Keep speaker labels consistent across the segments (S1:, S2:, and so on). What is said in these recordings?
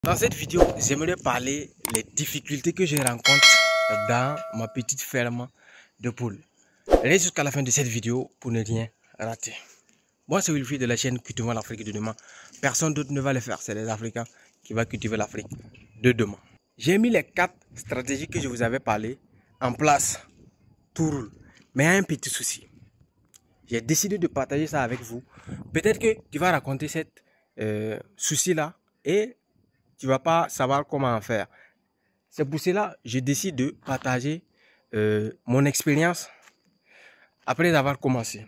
S1: Dans cette vidéo, j'aimerais parler des difficultés que je rencontre dans ma petite ferme de poules. Reste jusqu'à la fin de cette vidéo pour ne rien rater. Moi, c'est Wilfried de la chaîne Cultivons l'Afrique de demain. Personne d'autre ne va le faire, c'est les Africains qui vont cultiver l'Afrique de demain. J'ai mis les 4 stratégies que je vous avais parlé en place. Tout roule. Mais il y a un petit souci. J'ai décidé de partager ça avec vous. Peut-être que tu vas raconter cette souci-là et tu vas pas savoir comment en faire. C'est pour cela que je décide de partager mon expérience après avoir commencé.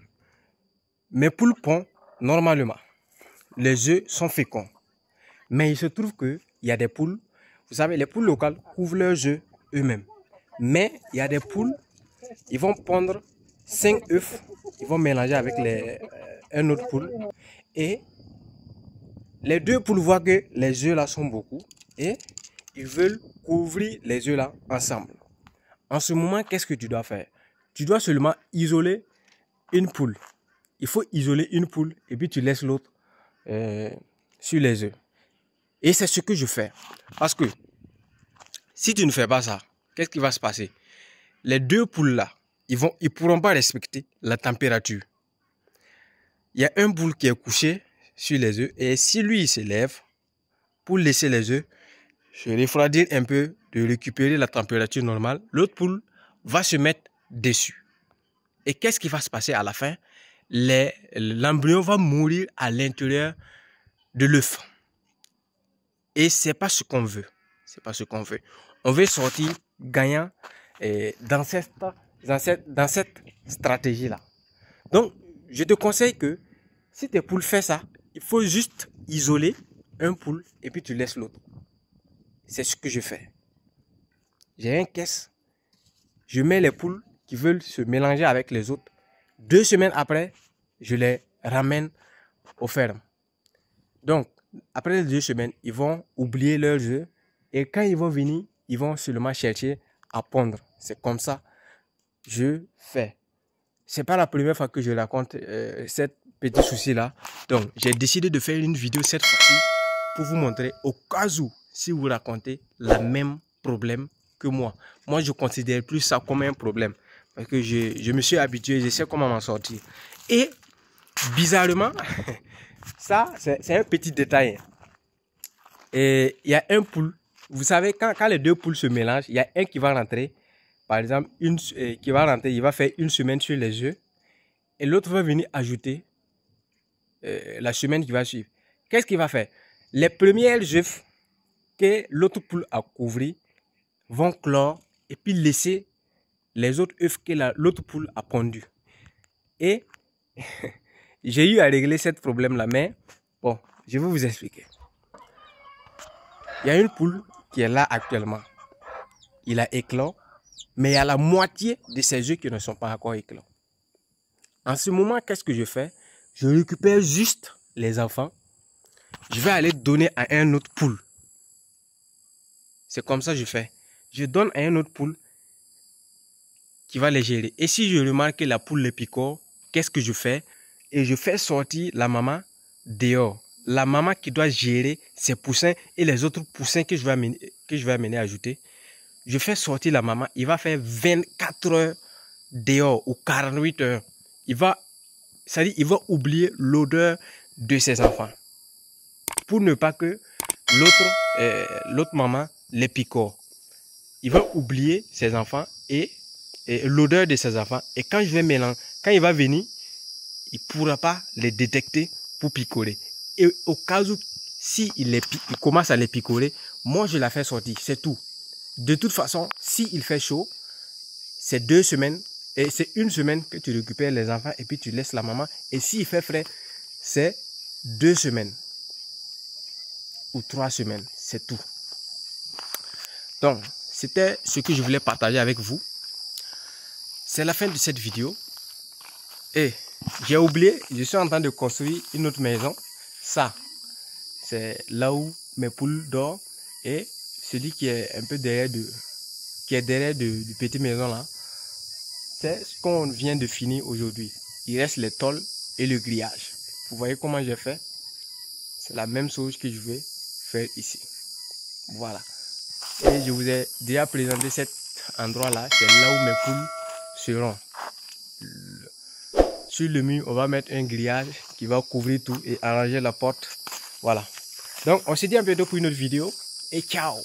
S1: Mes poules pondent normalement. Les œufs sont féconds. Mais il se trouve qu'il y a des poules, vous savez, les poules locales couvrent leurs œufs eux-mêmes. Mais il y a des poules, ils vont pondre 5 œufs, ils vont mélanger avec un autre poule. Et les deux poules voient que les œufs là sont beaucoup et ils veulent couvrir les œufs là ensemble. En ce moment, qu'est-ce que tu dois faire? Tu dois seulement isoler une poule. Il faut isoler une poule et puis tu laisses l'autre sur les œufs. Et c'est ce que je fais. Parce que si tu ne fais pas ça, qu'est-ce qui va se passer? Les deux poules là, ils pourront pas respecter la température. Il y a un poule qui est couché sur les œufs et si lui il se lève pour laisser les œufs, je refroidir un peu, de récupérer la température normale, l'autre poule va se mettre dessus. Et qu'est-ce qui va se passer à la fin? L'embryon va mourir à l'intérieur de l'œuf. Et c'est pas ce qu'on veut. C'est pas ce qu'on veut. On veut sortir gagnant dans cette stratégie-là. Donc, je te conseille que si tes poules font ça, il faut juste isoler un poule et puis tu laisses l'autre. C'est ce que je fais. J'ai un caisse. Je mets les poules qui veulent se mélanger avec les autres. 2 semaines après, je les ramène aux fermes. Donc, après les 2 semaines, ils vont oublier leurs œufs. Et quand ils vont venir, ils vont seulement chercher à pondre. C'est comme ça que je fais. C'est pas la première fois que je raconte cette petit souci-là. Donc, j'ai décidé de faire une vidéo cette fois-ci pour vous montrer au cas où, si vous racontez le même problème que moi. Moi, je considère plus ça comme un problème. Parce que je me suis habitué, je sais comment m'en sortir. Et, bizarrement, ça, c'est un petit détail. Et il y a un poule. Vous savez, quand les deux poules se mélangent, il y a un qui va rentrer. Par exemple, qui va rentrer, il va faire 1 semaine sur les œufs. Et l'autre va venir ajouter la semaine qui va suivre. Qu'est-ce qu'il va faire? Les premiers œufs que l'autre poule a couverts vont clore et puis laisser les autres œufs que l'autre poule a pondus. Et j'ai eu à régler ce problème-là, mais bon, je vais vous expliquer. Il y a une poule qui est là actuellement. Il a éclos, mais il y a la moitié de ses œufs qui ne sont pas encore éclos. En ce moment, qu'est-ce que je fais? Je récupère juste les enfants. Je vais aller donner à un autre poule. C'est comme ça que je fais. Je donne à un autre poule qui va les gérer. Et si je remarque que la poule les picore, qu'est-ce que je fais? Et je fais sortir la maman dehors. La maman qui doit gérer ses poussins et les autres poussins que je vais amener à ajouter. Je fais sortir la maman. Il va faire 24 heures dehors ou 48 heures. Il va oublier l'odeur de ses enfants. Pour ne pas que l'autre maman les picore. Il va oublier ses enfants et l'odeur de ses enfants. Et quand quand il va venir, il ne pourra pas les détecter pour picorer. Et au cas où, il commence à les picorer, moi je la fais sortir, c'est tout. De toute façon, s'il fait chaud, c'est 2 semaines, et c'est 1 semaine que tu récupères les enfants et puis tu laisses la maman. Et s'il fait frais, c'est 2 semaines ou 3 semaines, c'est tout. Donc, c'était ce que je voulais partager avec vous. C'est la fin de cette vidéo. Et j'ai oublié, je suis en train de construire une autre maison. Ça, c'est là où mes poules dorment. Et celui qui est un peu derrière de petite maison là, c'est ce qu'on vient de finir aujourd'hui. Il reste les tôles et le grillage. Vous voyez comment j'ai fait? C'est la même chose que je vais faire ici. Voilà. Et je vous ai déjà présenté cet endroit-là. C'est là où mes poules seront. Sur le mur, on va mettre un grillage qui va couvrir tout et arranger la porte. Voilà. Donc, on se dit à bientôt pour une autre vidéo. Et ciao!